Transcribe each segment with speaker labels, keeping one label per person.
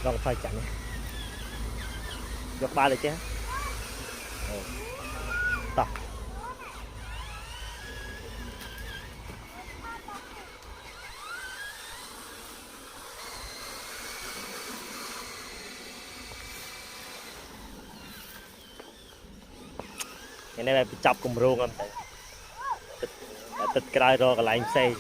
Speaker 1: Rong phai chẳng giọt ba được chứ tao cái này là chọc cùng rô không tịch cái rồi cái lạnh xe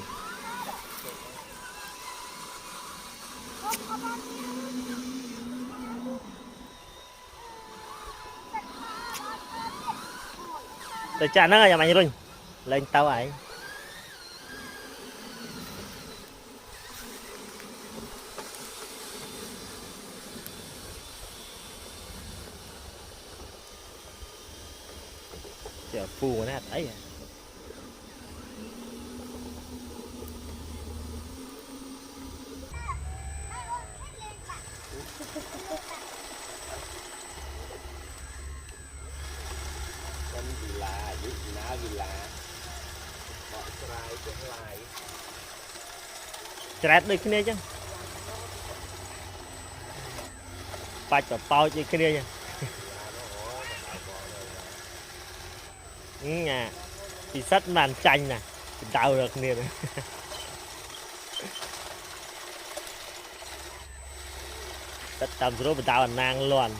Speaker 1: để chả nó nhà mày rồi lên tao ấy chờ phu nó ấy Trát được cái này chứ bạch và bao như cái này nha thì sắt màn tranh nè đào được nè tất tầm số bị đào nàng luôn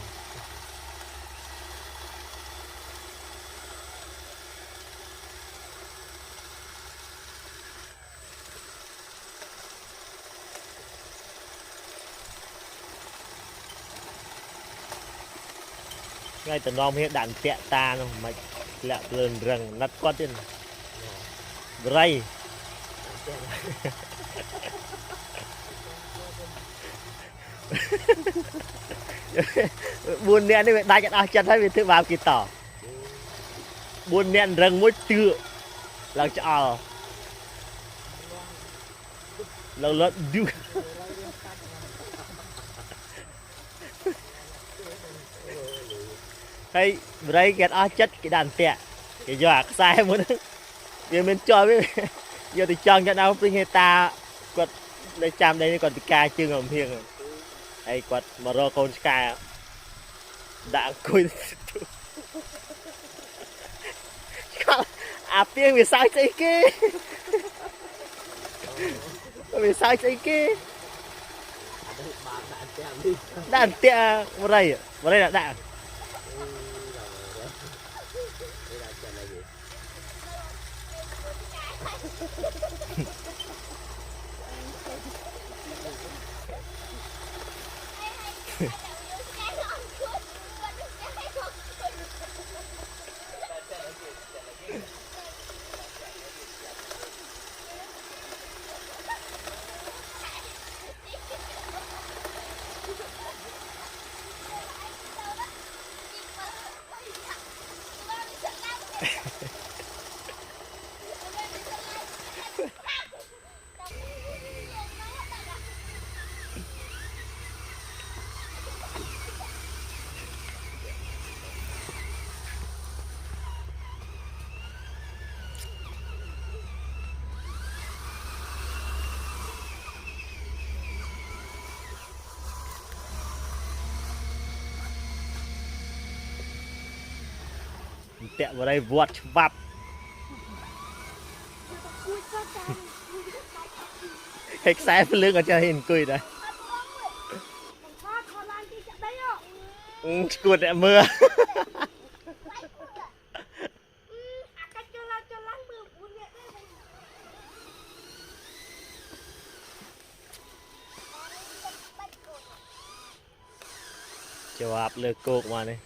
Speaker 1: ngay từ non hiện đạn tẹt ta nó mà lẹ lần rừng nát quát trên ray buồn nè đây đại chặt chặt hay bị thứ vào kỳ tỏ buồn nè rừng mỗi trưa là cho lâu lợn du hay đây cái chất cái đàn tẹt cái giọt sai muốn giờ mình cho với giờ thì chọn cho đâu với người ta quật đây chạm đây còn ca chưa ngầm hiền rồi hay quật mà ro con sky đã cùi à tiếng vì sao chạy kia vì sao chạy kia đàn tẹt vào đây là đạn tẹt vào đây vuột vập khách xe phía lưng ở trên hình cười đây cuột lại mưa chào áp lực cột mà này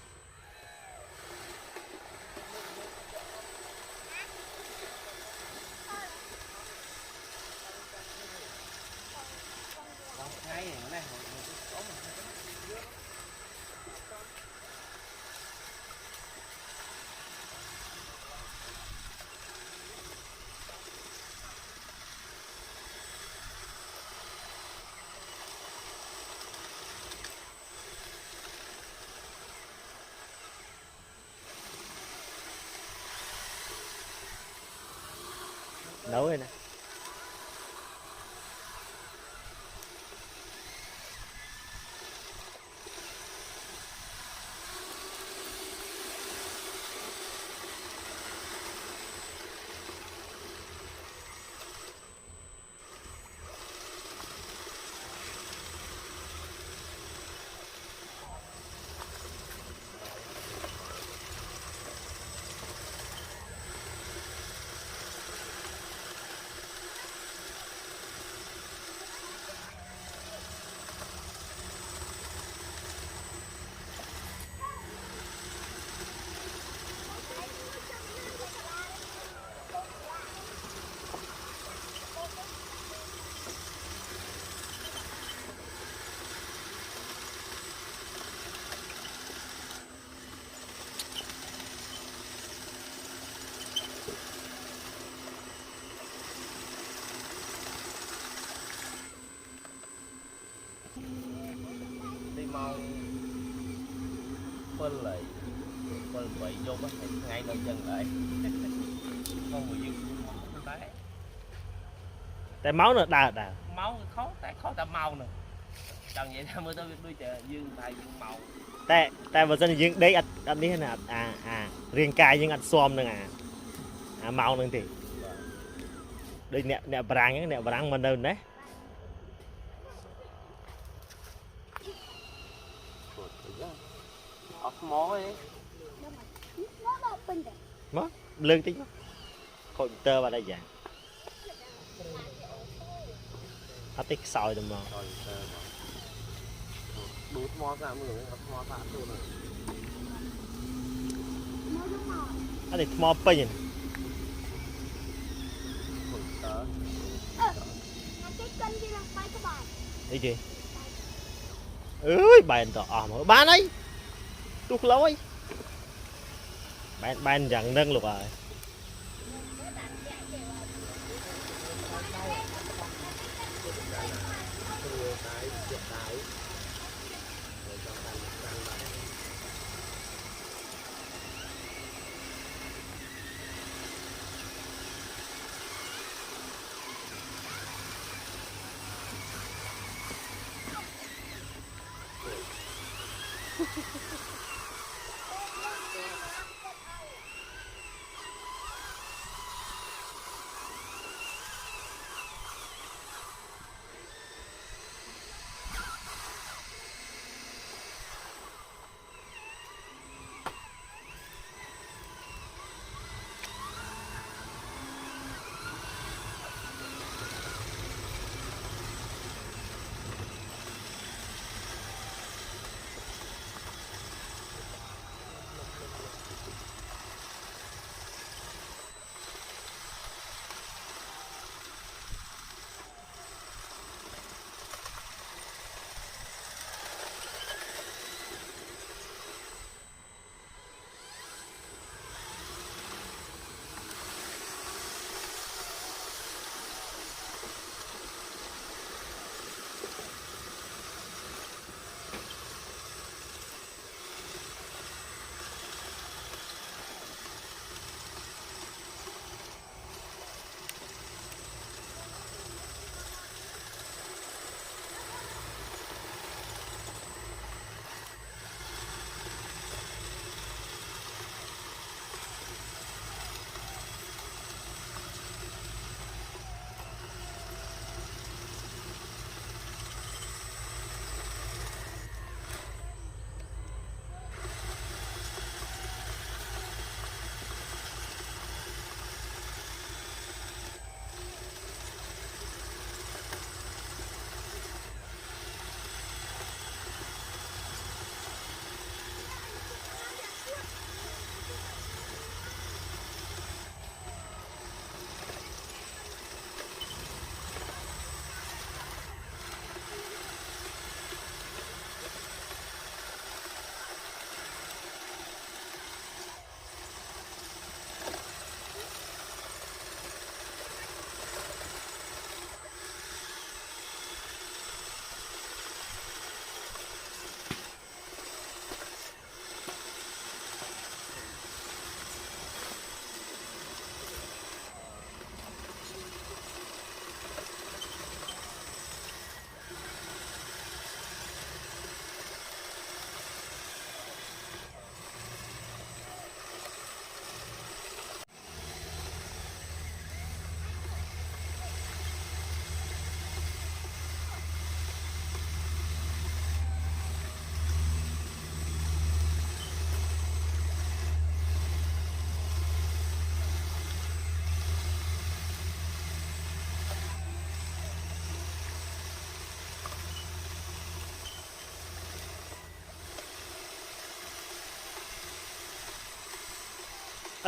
Speaker 1: nấu rồi nè
Speaker 2: lại con quậy vô bắt ngay đầu chân lại con người dân đấy
Speaker 1: แต่เมาส์เนี่ยด่า
Speaker 2: máu khó ta mau nè chẳng vậy ra mới tôi đuôi chờ dương thầy dương màu
Speaker 1: แต่ว่าจะยิงได้อันนี้นะเรียงกายยิงอัดซ้อมนึงเมานึงทีโดยเนี่ยบรังเนี่ยบรังมันเดินนะ
Speaker 2: ốc mó ấy
Speaker 1: มั้งเรื่องติ๊กคนเตอร์ว่าได้ยังเอาติ๊กซอยตรงนั้น
Speaker 2: rồi đút mó ra mưa ốc mó ra luôn rồi
Speaker 1: อันนี้มอไปยัง
Speaker 2: tớ
Speaker 1: ไอ้เจ้เอ้ยใบต่ออ๋อมาบ้านไอ้ตุกลอยใบอย่างนึงลูกอ่ะ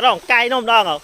Speaker 1: ร้องไก่นมร้องเหรอ